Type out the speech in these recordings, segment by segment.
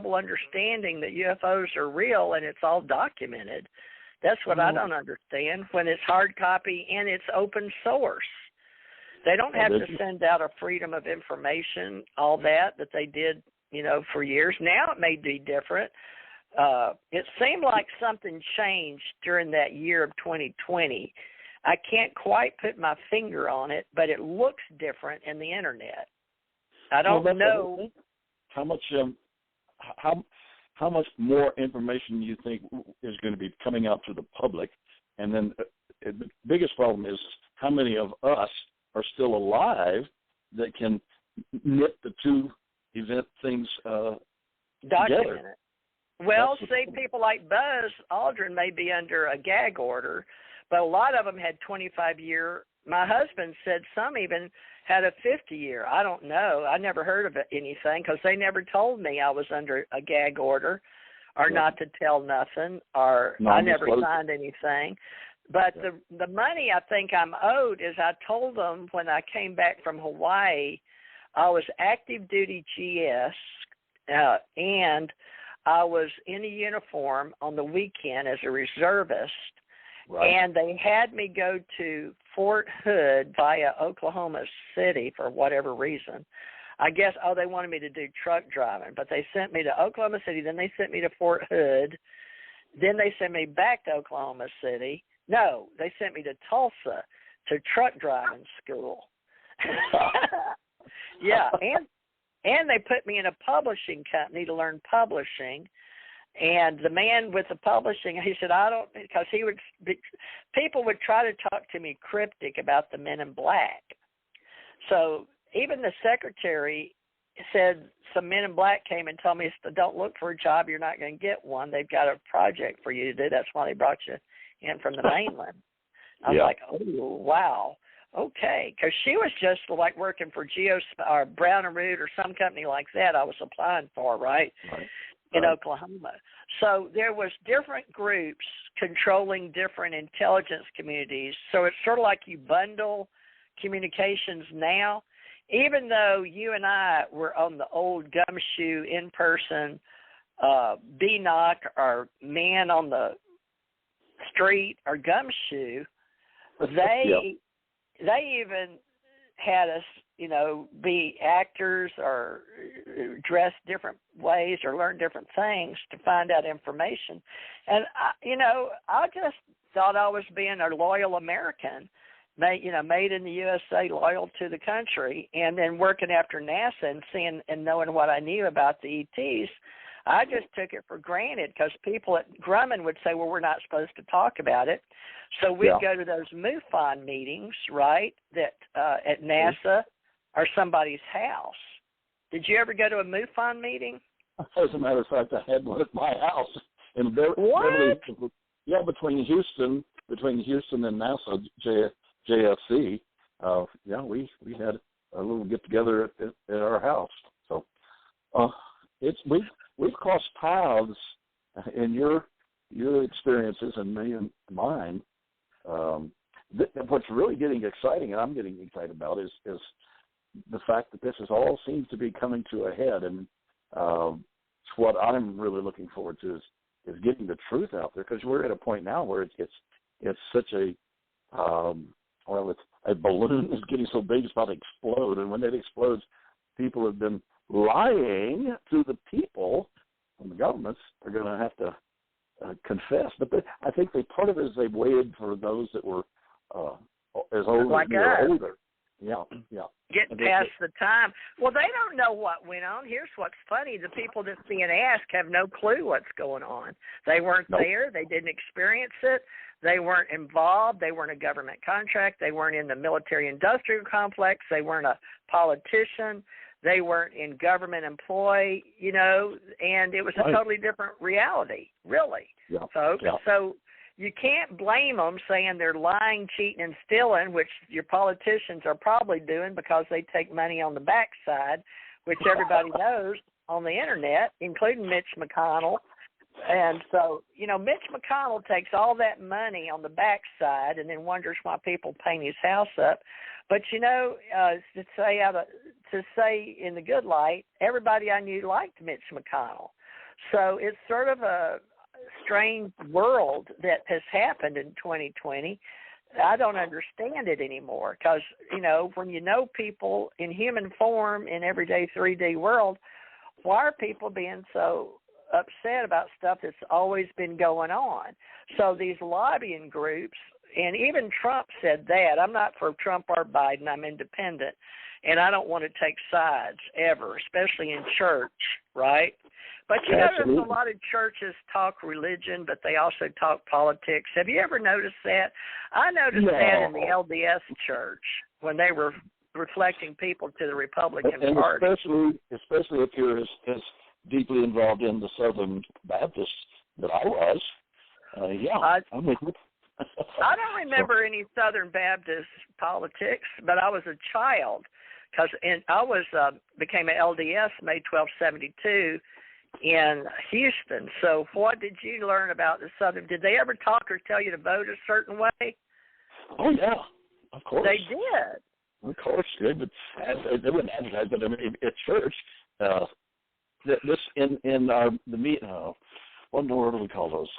double understanding that UFOs are real and it's all documented. That's what I don't understand when it's hard copy and it's open source. They don't have to send out a freedom of information, all that they did, for years. Now it may be different. It seemed like something changed during that year of 2020. I can't quite put my finger on it, but it looks different in the internet. I don't know how much how much more information you think is going to be coming out to the public, and then the biggest problem is how many of us are still alive that can knit the two event things together. Well, people like Buzz Aldrin may be under a gag order, but a lot of them had 25-year. My husband said some even had a 50-year. I don't know. I never heard of anything because they never told me I was under a gag order or not to tell nothing, or I never signed anything. But the money I think I'm owed is I told them when I came back from Hawaii, I was active duty GS and I was in a uniform on the weekend as a reservist, and they had me go to Fort Hood via Oklahoma City for whatever reason. I guess, they wanted me to do truck driving, but they sent me to Oklahoma City, then they sent me to Fort Hood, then they sent me back to Oklahoma City. No, they sent me to Tulsa to truck driving school. Yeah, and they put me in a publishing company to learn publishing. And the man with the publishing, he said, because people would try to talk to me cryptic about the Men in Black. So even the secretary said some Men in Black came and told me, don't look for a job, you're not going to get one. They've got a project for you to do. That's why they brought you in from the mainland. I was like, oh, wow. Okay, because she was just like working for or Brown and Root or some company like that I was applying for, right? In Oklahoma. So there was different groups controlling different intelligence communities. So it's sort of like you bundle communications now. Even though you and I were on the old gumshoe in-person B-knock or man on the street or gumshoe, they even had us, be actors or dress different ways or learn different things to find out information. And, I just thought I was being a loyal American, made in the USA, loyal to the country, and then working after NASA and seeing and knowing what I knew about the ETs. I just took it for granted because people at Grumman would say, well, we're not supposed to talk about it. So we'd go to those MUFON meetings, right, that at NASA or somebody's house. Did you ever go to a MUFON meeting? As a matter of fact, I had one at my house. In what? Between Houston and NASA, JFC, we had a little get-together at our house. So we've crossed paths in your experiences and me and mine. What's really getting exciting, and I'm getting excited about, is the fact that this all seems to be coming to a head. And what I'm really looking forward to is getting the truth out there, because we're at a point now where it's such a a balloon is getting so big it's about to explode, and when it explodes, people have been lying to the people, and the governments are going to have to confess. But I think part of it is they've waited for those that were as old like as me or older. Yeah. Getting past the time. Well, they don't know what went on. Here's what's funny. The people that's being asked have no clue what's going on. They weren't there. They didn't experience it. They weren't involved. They weren't a government contract. They weren't in the military-industrial complex. They weren't a politician. They weren't in government employ, and it was a totally different reality, really, folks. Yeah. So you can't blame them saying they're lying, cheating, and stealing, which your politicians are probably doing because they take money on the backside, which everybody knows on the Internet, including Mitch McConnell. And so, Mitch McConnell takes all that money on the backside and then wonders why people paint his house up. But, to say in the good light, everybody I knew liked Mitch McConnell. So it's sort of a strange world that has happened in 2020. I don't understand it anymore because, when you know people in human form in everyday 3D world, why are people being so upset about stuff that's always been going on? So these lobbying groups, and even Trump said that. I'm not for Trump or Biden. I'm independent, and I don't want to take sides ever, especially in church, right? But there's a lot of churches talk religion, but they also talk politics. Have you ever noticed that? I noticed that in the LDS church when they were reflecting people to the Republican Party. Especially if you're as deeply involved in the Southern Baptists that I was. I'm with you. I don't remember any Southern Baptist politics, but I was a child and I became an LDS May 1272 in Houston. So what did you learn about the Southern? Did they ever talk or tell you to vote a certain way? Oh, yeah, of course. They did. Of course. They wouldn't advertise, but I mean, at church, this in the meet, what in the world do we call those?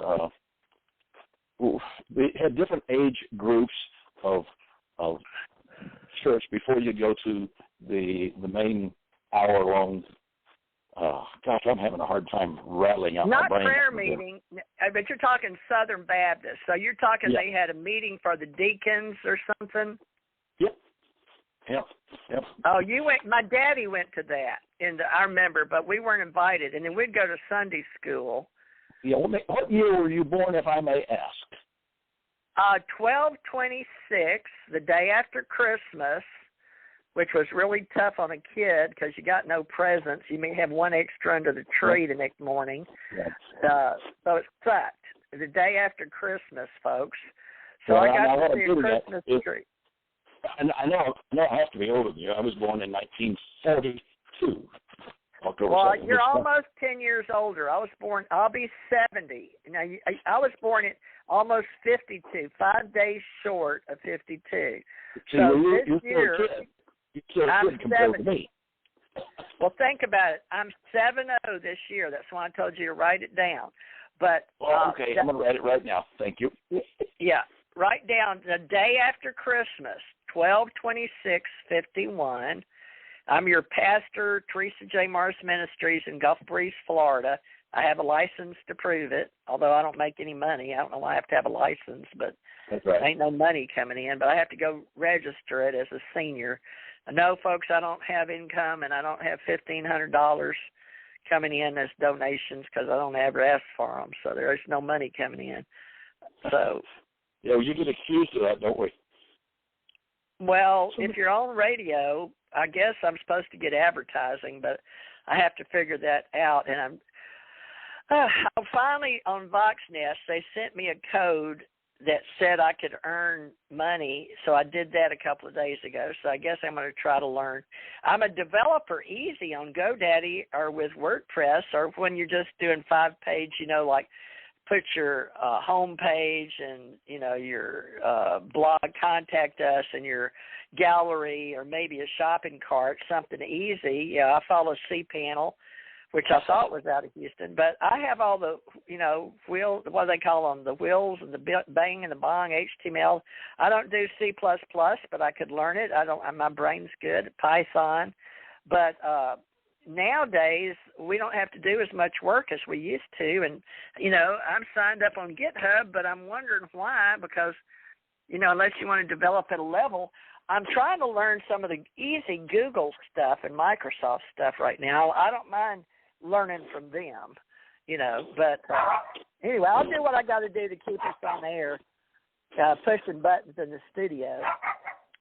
We had different age groups of church before you go to the main hour-long. Gosh, I'm having a hard time rattling out my brain. Not prayer meeting, but you're talking Southern Baptist. So you're talking They had a meeting for the deacons or something? Yep. Oh, you went. My daddy went to that, and I remember, but we weren't invited. And then we'd go to Sunday school. Yeah. What year were you born, if I may ask? 12/26, the day after Christmas, which was really tough on a kid because you got no presents. You may have one extra under the tree the next morning. So it sucked. The day after Christmas, folks. So I got to see a Christmas tree. I know I have to be older than you. I was born in 1942. October well, 2nd. You're almost 10 years older. I'll be 70. Now, I was born at almost 52, 5 days short of 52. So this year, I'm 70. Well, think about it. I'm 7-0 this year. That's why I told you to write it down. But okay, I'm going to write it right now. Thank you. Yeah, write down the day after Christmas, 12/26/51. I'm your pastor, Theresa J Morris Ministries in Gulf Breeze, Florida. I have a license to prove it, although I don't make any money. I don't know why I have to have a license, but that's right. Ain't no money coming in. But I have to go register it as a senior. No, folks, I don't have income, and I don't have $1,500 coming in as donations because I don't ever ask for them. So there is no money coming in. So yeah, you get accused of that, don't we? Well, if you're on radio, I guess I'm supposed to get advertising, but I have to figure that out. And I'm finally on VoxNest. They sent me a code that said I could earn money, so I did that a couple of days ago. So I guess I'm going to try to learn. I'm a developer easy on GoDaddy or with WordPress, or when you're just doing 5-page, like put your home page and, your blog, contact us, and your gallery, or maybe a shopping cart, something easy. Yeah, I follow cPanel, which I thought was out of Houston. But I have all the, wheels, what do they call them, the wheels and the bang and the bong, HTML. I don't do C++, but I could learn it. My brain's good, Python. But nowadays, we don't have to do as much work as we used to. And, I'm signed up on GitHub, but I'm wondering why, because, unless you want to develop at a level, I'm trying to learn some of the easy Google stuff and Microsoft stuff right now. I don't mind learning from them, but anyway, I'll do what I got to do to keep us on air, pushing buttons in the studio.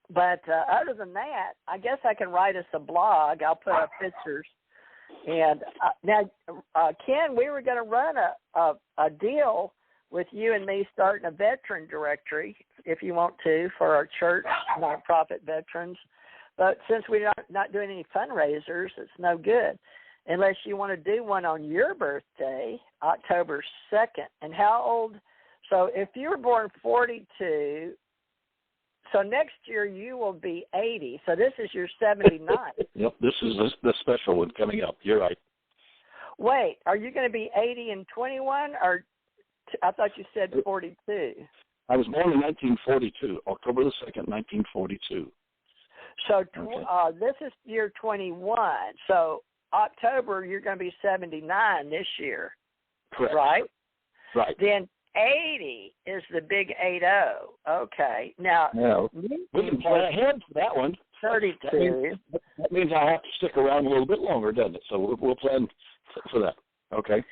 But other than that, I guess I can write us a blog. I'll put up pictures. And now, Ken, we were going to run a deal with you and me starting a veteran directory, if you want to, for our church nonprofit veterans. But since we're not doing any fundraisers, it's no good unless you want to do one on your birthday, October 2nd. And how old? So if you were born 42, so next year you will be 80. So this is your 79th. Yep, this is the special one coming up. You're right. Wait, are you going to be 80 and 21, or I thought you said 42? I was born in 1942, October the 2nd, 1942. So this is year 21. So October, you're going to be 79 this year. Correct. Right? Right. Then 80 is the big 80. Okay. Now, we can plan ahead for that one. 32. That means I'll have to stick around a little bit longer, doesn't it? So we'll plan for that. Okay.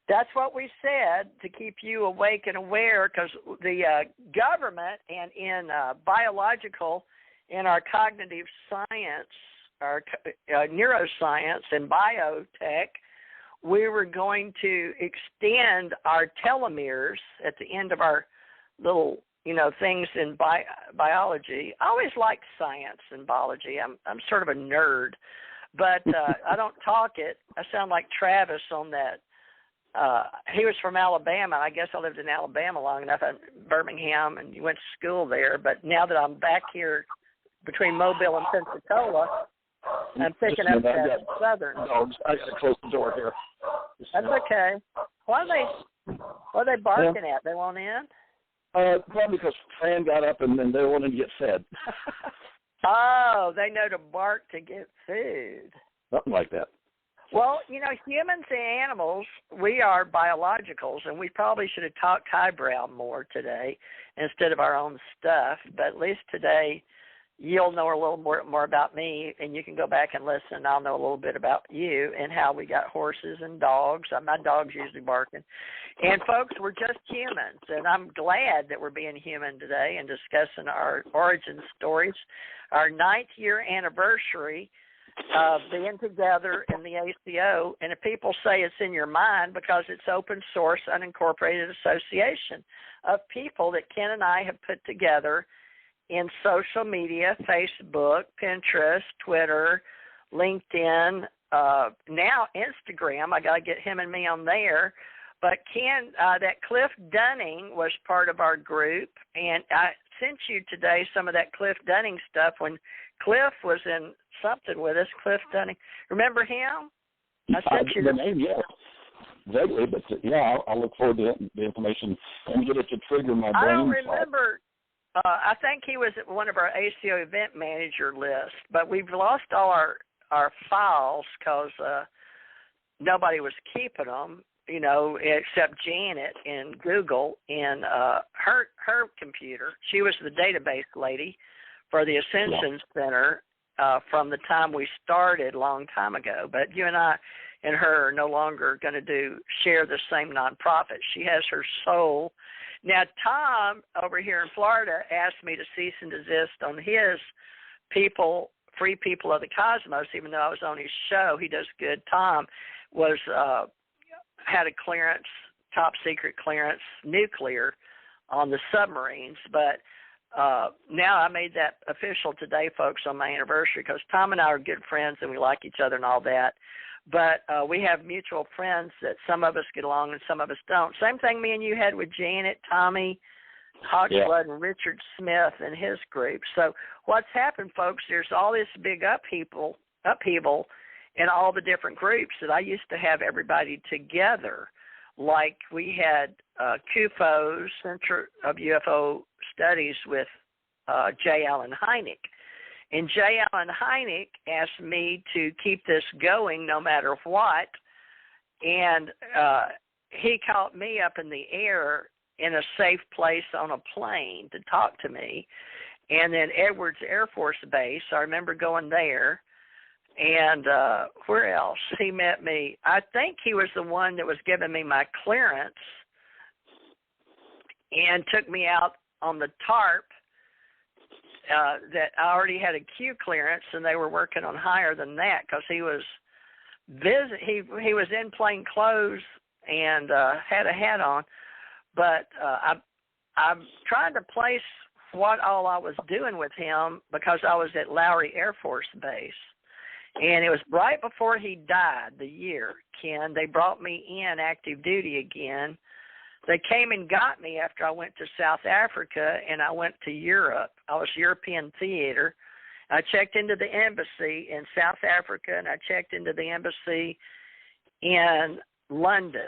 That's what we said, to keep you awake and aware, because the government and in biological, in our cognitive science, our neuroscience and biotech, we were going to extend our telomeres at the end of our little, things in biology. I always liked science and biology. I'm sort of a nerd, but I don't talk it. I sound like Travis on that. He was from Alabama. I guess I lived in Alabama long enough, in Birmingham, and you went to school there. But now that I'm back here between Mobile and Pensacola, I'm picking up that southern. Dogs. I got to close the door here. That's okay. What are they barking at? They won't in? Probably because Fran got up and then they wanted to get fed. Oh, they know to bark to get food. Something like that. Well, humans and animals, we are biologicals, and we probably should have talked highbrow more today instead of our own stuff. But at least today, you'll know a little more about me, and you can go back and listen, and I'll know a little bit about you and how we got horses and dogs. My dog's usually barking. And, folks, we're just humans, and I'm glad that we're being human today and discussing our origin stories, our 9th year anniversary of being together in the ACO. And if people say it's in your mind, because it's open source, unincorporated association of people that Ken and I have put together in social media, Facebook, Pinterest, Twitter, LinkedIn, now Instagram. I got to get him and me on there. But Ken, that Cliff Dunning was part of our group, and I sent you today some of that Cliff Dunning stuff when Cliff was in something with us. Cliff Dunning, remember him? I sent you the name, yeah, vaguely, but I'll look forward to the information and get it to trigger my brain. I don't remember. I think he was at one of our ACO event manager lists, but we've lost all our files because nobody was keeping them, except Janet in Google in her computer. She was the database lady for the Ascension Center from the time we started a long time ago. But you and I and her are no longer going to share the same nonprofit. She has her soul. Now, Tom over here in Florida asked me to cease and desist on his Free People of the Cosmos, even though I was on his show. He does good. Tom had a clearance, top secret clearance, nuclear, on the submarines. But now I made that official today, folks, on my anniversary, because Tom and I are good friends and we like each other and all that. But we have mutual friends that some of us get along and some of us don't. Same thing me and you had with Janet, Tommy, Hawksblood, and Richard Smith and his group. So what's happened, folks, there's all this big upheaval in all the different groups that I used to have everybody together. Like we had CUFO, Center of UFO Studies, with J. Allen Hynek. And J. Allen Hynek asked me to keep this going no matter what, and he caught me up in the air in a safe place on a plane to talk to me. And then Edwards Air Force Base, I remember going there. And where else? He met me. I think he was the one that was giving me my clearance and took me out on the tarp that I already had a Q clearance, and they were working on higher than that because he was he was in plain clothes and had a hat on. But I'm trying to place what all I was doing with him because I was at Lowry Air Force Base. And it was right before he died, the year, Ken. They brought me in active duty again. They came and got me after I went to South Africa, and I went to Europe. I was European theater. I checked into the embassy in South Africa, and I checked into the embassy in London.